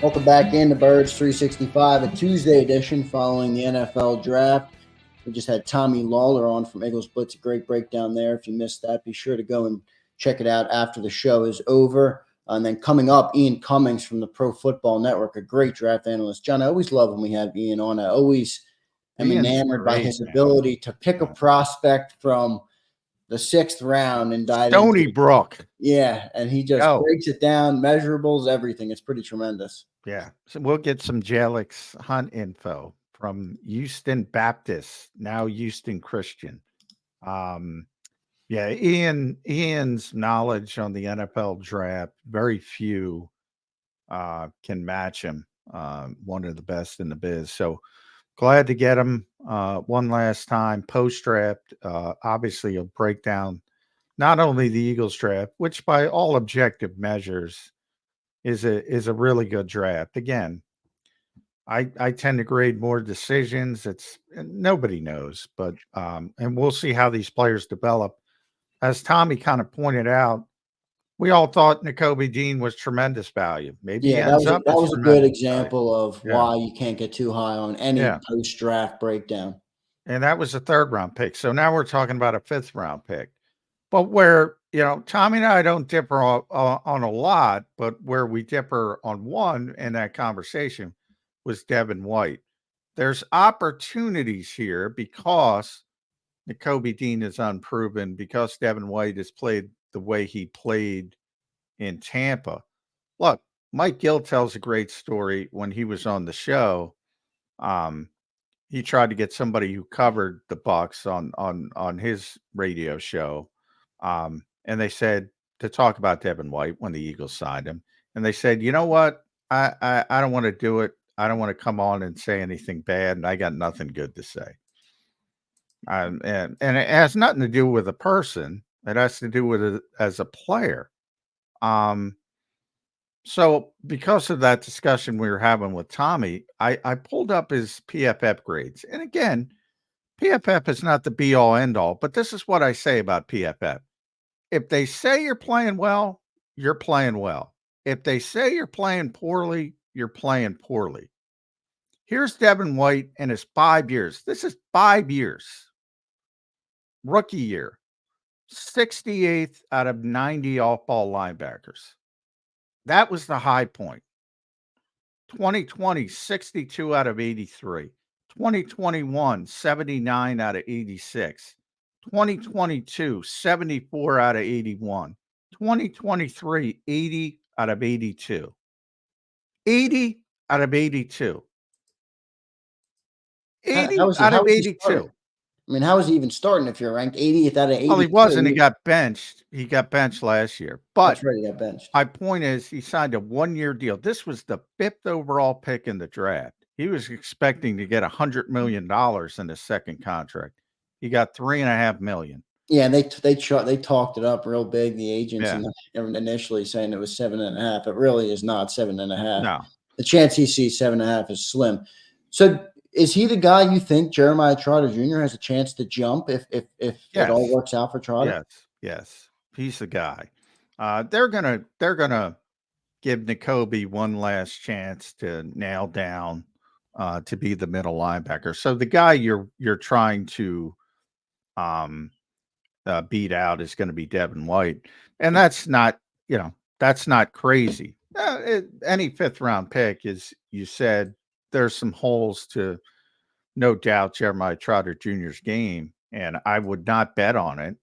Welcome back into Birds 365, a Tuesday edition following the NFL draft. We just had Tommy Lawler on from Eagles Blitz, a great breakdown there. If you missed that, be sure to go and check it out after the show is over. And then coming up, Ian Cummings from the Pro Football Network, a great draft analyst. John, I always love when we have Ian on. I always am enamored by his ability to pick a prospect from the 6th round and dive Stony Brook. Yeah, and he just breaks it down, measurables, everything. It's pretty tremendous. Yeah, so we'll get some Jalix Hunt info from Houston Baptist, now Houston Christian. Yeah, Ian's knowledge on the NFL draft, very few can match him. One of the best in the biz. So glad to get him one last time post-draft. Obviously, he'll break down not only the Eagles draft, which by all objective measures is a really good draft. Again, I tend to grade more decisions. It's nobody knows, but and we'll see how these players develop. As Tommy kind of pointed out, we all thought Nakobe Dean was tremendous value. Maybe that was a good example of why you can't get too high on any post-draft breakdown. And that was a 3rd-round pick. So now we're talking about a 5th-round pick. But where, Tommy and I don't differ on a lot, but where we differ on one in that conversation was Devin White. There's opportunities here because Nakobe Dean is unproven, because Devin White has played the way he played in Tampa. Look, Mike Gill tells a great story when he was on the show. He tried to get somebody who covered the Bucs on his radio show. And they said to talk about Devin White when the Eagles signed him. And they said, you know what? I don't want to do it. I don't want to come on and say anything bad. And I got nothing good to say. And it has nothing to do with a person. It has to do with it as a player. So because of that discussion we were having with Tommy, I pulled up his PFF grades. And again, PFF is not the be all end all, but this is what I say about PFF. If they say you're playing well, you're playing well. If they say you're playing poorly, you're playing poorly. Here's Devin White in his 5 years. This is 5 years. Rookie year. 68th out of 90 off-ball linebackers. That was the high point. 2020, 62 out of 83. 2021, 79 out of 86. 2022, 74 out of 81. 2023, 80 out of 82. 80 out of 82. 80 out of 82. I mean, how is he even starting if you're ranked 80th out of 80? Well, he wasn't. He got benched. He got benched last year. But that's right, he got benched. My point is he signed a 1-year deal. This was the 5th overall pick in the draft. He was expecting to get $100 million in his second contract. He got $3.5 million. Yeah, and they talked it up real big. The agents initially saying it was 7.5. It really is not 7.5. No, the chance he sees 7.5 is slim. So, is he the guy you think Jeremiah Trotter Jr. has a chance to jump if it all works out for Trotter? Yes, he's the guy. They're gonna give Nakobe one last chance to nail down to be the middle linebacker. So the guy you're trying to beat out is going to be Devin White, and that's not crazy. Any 5th-round pick, is you said, there's some holes to, no doubt, Jeremiah Trotter Jr.'s game, and I would not bet on it,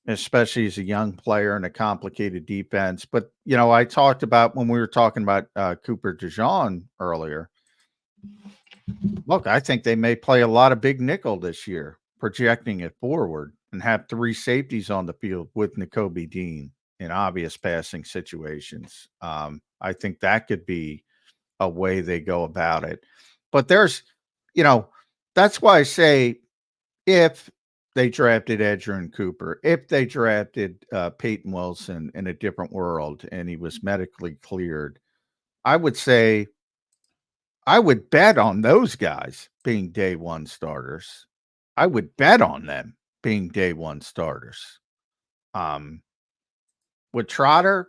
especially as a young player in a complicated defense. But, I talked about when we were talking about Cooper DeJean earlier. Look, I think they may play a lot of big nickel this year, projecting it forward, and have 3 safeties on the field with Nakobe Dean in obvious passing situations. I think that could be a way they go about it. But there's, that's why I say, if they drafted Edgerrin Cooper, if they drafted Peyton Wilson in a different world and he was medically cleared, I would say I would bet on those guys being day one starters. I would bet on them being day one starters. With Trotter,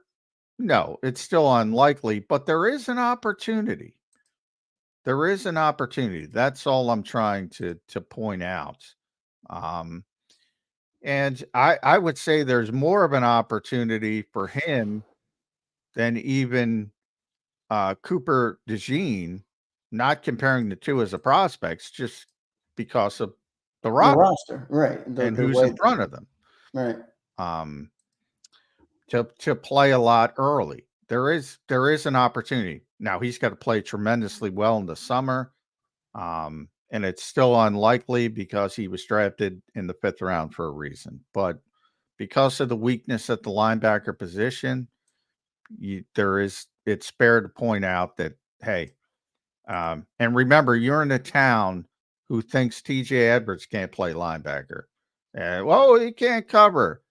No, it's still unlikely, but there is an opportunity. There is an opportunity. That's all I'm trying to point out. Um, and I would say there's more of an opportunity for him than even Cooper DeJean, not comparing the two as a prospects, just because of the The roster roster, right? and The who's way, in front of them. right? Um, to play a lot early. There is an opportunity. Now he's got to play tremendously well in the summer. And it's still unlikely because he was drafted in the 5th round for a reason. But because of the weakness at the linebacker position, it's fair to point out that, hey, and remember, you're in a town who thinks TJ Edwards can't play linebacker. Well, he can't cover.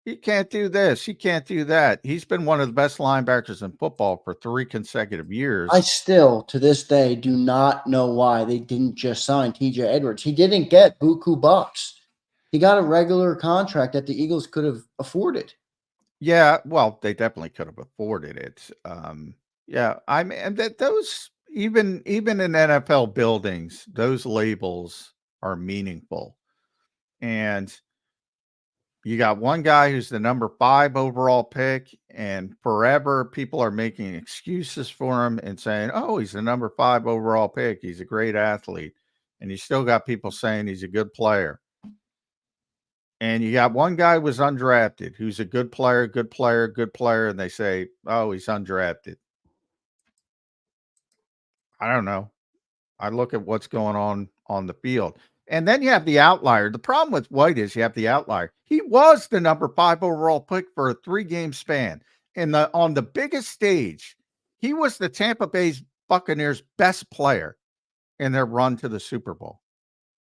He can't do this. He can't do that. He's been one of the best linebackers in football for 3 consecutive years. I still, to this day, do not know why they didn't just sign TJ Edwards. He didn't get buku bucks. He got a regular contract that the Eagles could have afforded. Yeah, well, they definitely could have afforded it. Yeah, I mean, and that those even in NFL buildings, those labels are meaningful. And you got one guy who's the number 5 overall pick, and forever people are making excuses for him and saying, "Oh, he's the number 5 overall pick. He's a great athlete." And you still got people saying he's a good player. And you got one guy who was undrafted who's a good player, good player, good player, and they say, "Oh, he's undrafted." I don't know. I look at what's going on the field. And then you have the outlier. The problem with White is you have the outlier. He was the number 5 overall pick for a 3-game span. And on the biggest stage, he was the Tampa Bay Buccaneers' best player in their run to the Super Bowl.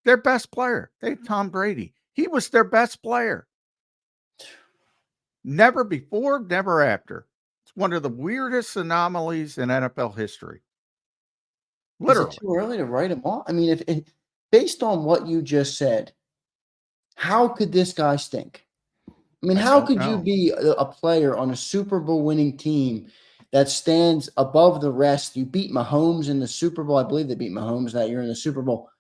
Their best player. They had Tom Brady. He was their best player. Never before, never after. It's one of the weirdest anomalies in NFL history. Literally. Is it too early to write him off? I mean, if based on what you just said, how could this guy stink? I mean, I how don't could you know. be a player on a Super Bowl winning team that stands above the rest? You beat Mahomes in the Super Bowl. I believe they beat Mahomes that year in the Super Bowl.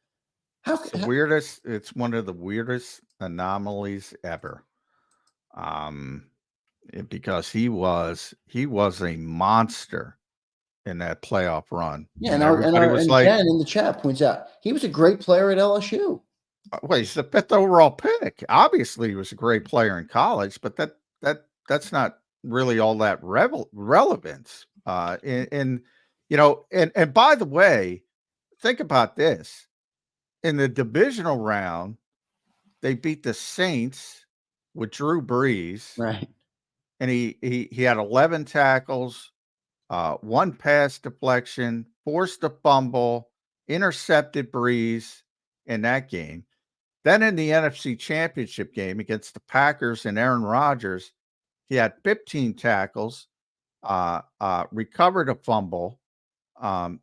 It's one of the weirdest anomalies ever. Because he was a monster in that playoff run. Yeah, And everybody was and like, Jen in the chat points out he was a great player at LSU. well, he's the 5th overall pick. Obviously, he was a great player in college, but that's not really all that relevance. And by the way, think about this. In the divisional round, they beat the Saints with Drew Brees, Right. and he had 11 tackles, 1 pass deflection, forced a fumble, intercepted Brees in that game. Then in the NFC Championship game against the Packers and Aaron Rodgers, he had 15 tackles, recovered a fumble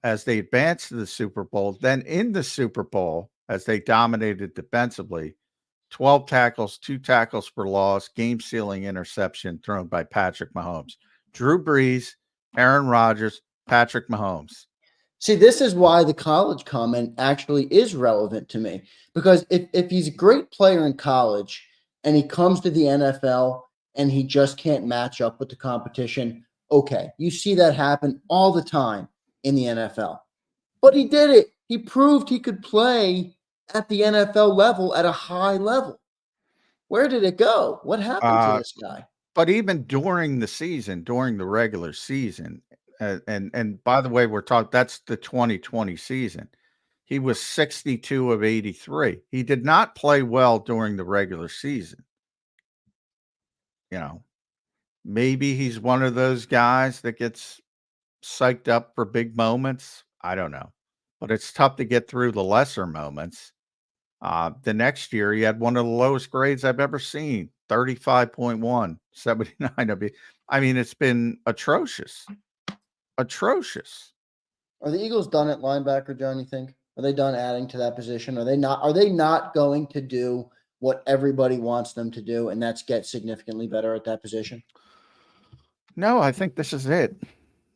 as they advanced to the Super Bowl. Then in the Super Bowl, as they dominated defensively, 12 tackles, 2 tackles for loss, game-sealing interception thrown by Patrick Mahomes. Drew Brees, Aaron Rodgers, Patrick Mahomes. See, this is why the college comment actually is relevant to me, because if he's a great player in college and he comes to the NFL and he just can't match up with the competition, okay, you see that happen all the time in the NFL. But he did it. He proved he could play at the NFL level at a high level. Where did it go? What happened to this guy? But even during the season, during the regular season, and by the way, that's the 2020 season. He was 62 of 83. He did not play well during the regular season. Maybe he's one of those guys that gets psyched up for big moments. I don't know. But it's tough to get through the lesser moments. The next year, he had one of the lowest grades I've ever seen, 35.1, 79 of it. I mean, it's been atrocious. Atrocious. Are the Eagles done at linebacker, John, you think? Are they done adding to that position? Are they not going to do what everybody wants them to do, and that's get significantly better at that position? No, I think this is it.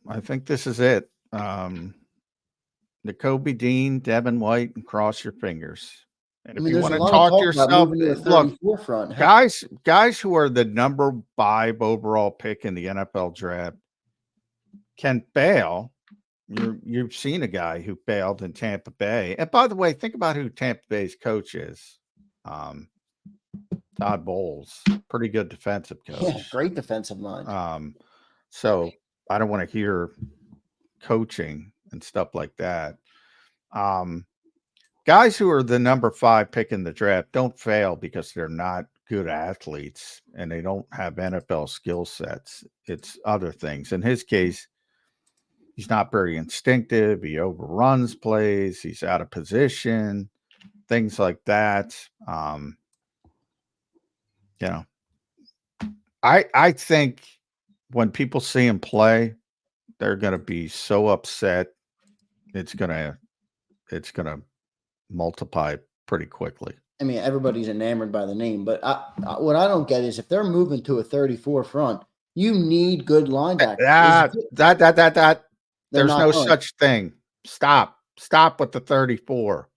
I think this is it. Nakobe Dean, Devin White, and cross your fingers. And I if mean, you there's want a to lot of talk talk about yourself, moving to a look, 34 front. Heck, guys who are the number 5 overall pick in the NFL draft can fail. You've seen a guy who failed in Tampa Bay. And by the way, think about who Tampa Bay's coach is. Todd Bowles, pretty good defensive yeah, coach. great defensive mind. So I don't want to hear coaching and stuff like that. Guys who are the number 5 pick in the draft don't fail because they're not good athletes and they don't have NFL skill sets. It's other things. In his case, he's not very instinctive. He overruns plays. He's out of position, things like that. You know, I think when people see him play, they're going to be so upset. It's going to multiply pretty quickly. I mean, everybody's enamored by the name, but what I don't get is if they're moving to a 34 front, you need good linebackers. There's no such thing. Stop with the 34.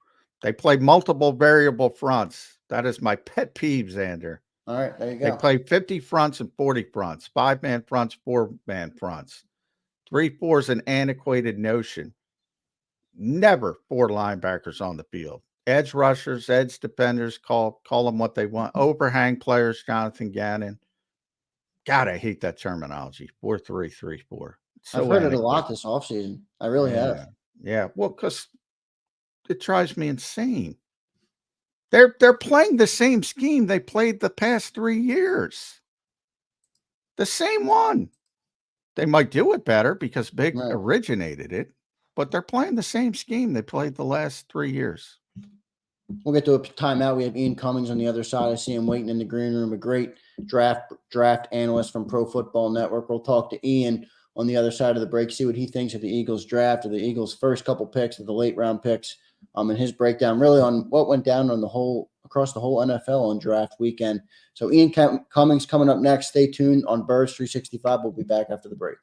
They play multiple variable fronts. That is my pet peeve, Xander. All right, there you go. They play 50 fronts and 40 fronts, 5-man fronts, 4-man fronts. 3-4 is an antiquated notion. Never 4 linebackers on the field. Edge rushers, edge defenders, call them what they want. Overhang players, Jonathan Gannon. God, I hate that terminology. 4-3-3-4. I've heard it a lot this offseason. I really have. Yeah. Well, because it drives me insane. They're playing the same scheme they played the past 3 years. The same one. They might do it better because Big originated it, but they're playing the same scheme they played the last 3 years. We'll get to a timeout. We have Ian Cummings on the other side. I see him waiting in the green room, a great draft analyst from Pro Football Network. We'll talk to Ian on the other side of the break, see what he thinks of the Eagles draft, or the Eagles' first couple picks, of the late round picks, and his breakdown really on what went down on across the whole NFL on draft weekend. So Ian Cummings coming up next. Stay tuned on Birds 365. We'll be back after the break.